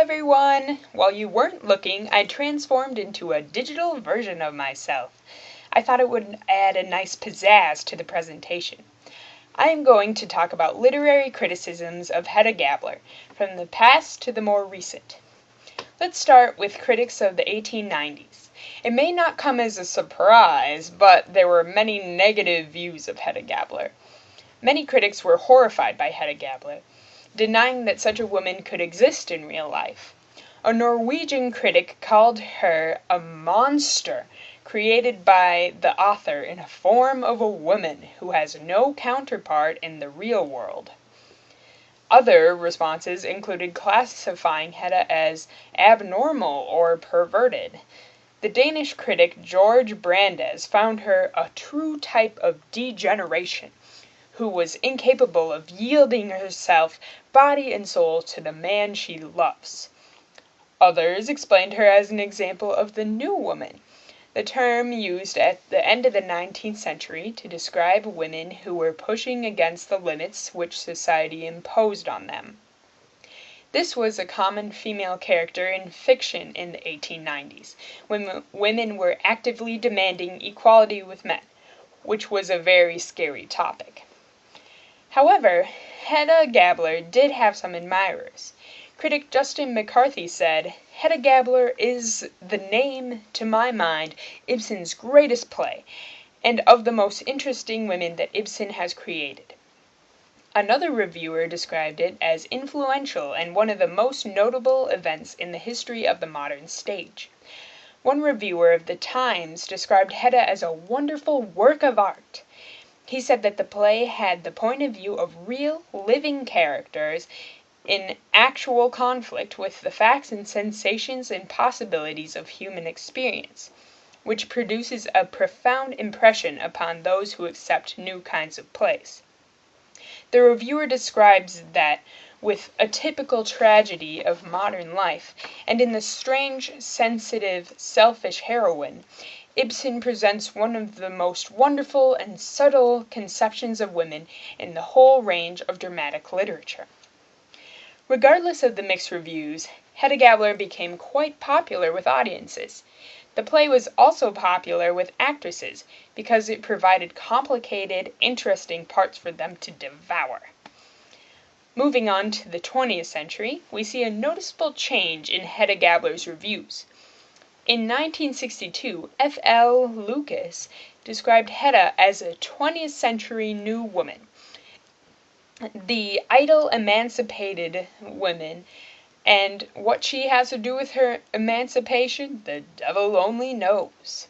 everyone! While you weren't looking, I transformed into a digital version of myself. I thought it would add a nice pizzazz to the presentation. I am going to talk about literary criticisms of Hedda Gabler, from the past to the more recent. Let's start with critics of the 1890s. It may not come as a surprise, but there were many negative views of Hedda Gabler. Many critics were horrified by Hedda Gabler, denying that such a woman could exist in real life. A Norwegian critic called her a monster created by the author in the form of a woman who has no counterpart in the real world. Other responses included classifying Hedda as abnormal or perverted. The Danish critic George Brandes found her a true type of degeneration, who was incapable of yielding herself, body and soul, to the man she loves. Others explained her as an example of the New Woman, the term used at the end of the 19th century to describe women who were pushing against the limits which society imposed on them. This was a common female character in fiction in the 1890s, when women were actively demanding equality with men, which was a very scary topic. However, Hedda Gabler did have some admirers. Critic Justin McCarthy said, "Hedda Gabler is the name, to my mind, Ibsen's greatest play, and of the most interesting women that Ibsen has created." Another reviewer described it as influential and one of the most notable events in the history of the modern stage. One reviewer of the Times described Hedda as a wonderful work of art. He said that the play had the point of view of real, living characters in actual conflict with the facts and sensations and possibilities of human experience, which produces a profound impression upon those who accept new kinds of plays. The reviewer describes that with a typical tragedy of modern life, and in the strange, sensitive, selfish heroine, Ibsen presents one of the most wonderful and subtle conceptions of women in the whole range of dramatic literature. Regardless of the mixed reviews, Hedda Gabler became quite popular with audiences. The play was also popular with actresses because it provided complicated, interesting parts for them to devour. Moving on to the 20th century, we see a noticeable change in Hedda Gabler's reviews. In 1962, F.L. Lucas described Hedda as a 20th century new woman, the idle, emancipated woman, and what she has to do with her emancipation, the devil only knows.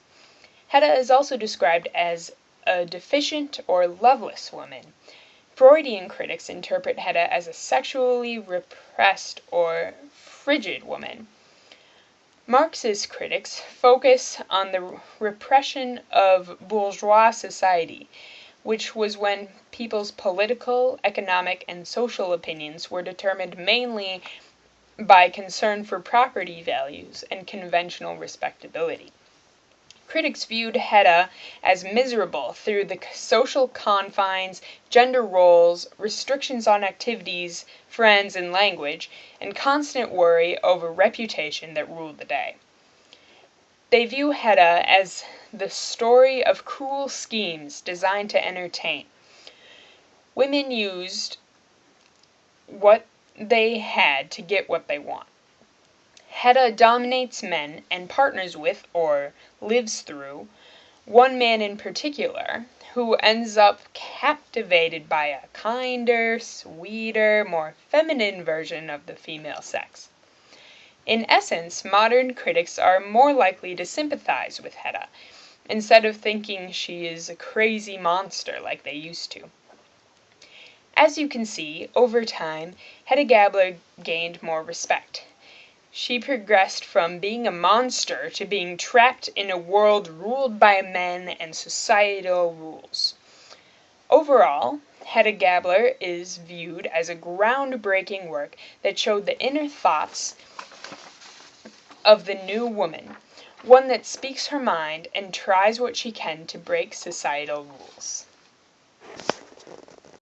Hedda is also described as a deficient or loveless woman. Freudian critics interpret Hedda as a sexually repressed or frigid woman. Marxist critics focus on the repression of bourgeois society, which was when people's political, economic, and social opinions were determined mainly by concern for property values and conventional respectability. Critics viewed Hedda as miserable through the social confines, gender roles, restrictions on activities, friends, and language, and constant worry over reputation that ruled the day. They view Hedda as the story of cruel schemes designed to entertain. Women used what they had to get what they want. Hedda dominates men and partners with, or lives through, one man in particular, who ends up captivated by a kinder, sweeter, more feminine version of the female sex. In essence, modern critics are more likely to sympathize with Hedda, instead of thinking she is a crazy monster like they used to. As you can see, over time, Hedda Gabler gained more respect. She progressed from being a monster to being trapped in a world ruled by men and societal rules. Overall, Hedda Gabler is viewed as a groundbreaking work that showed the inner thoughts of the new woman, one that speaks her mind and tries what she can to break societal rules.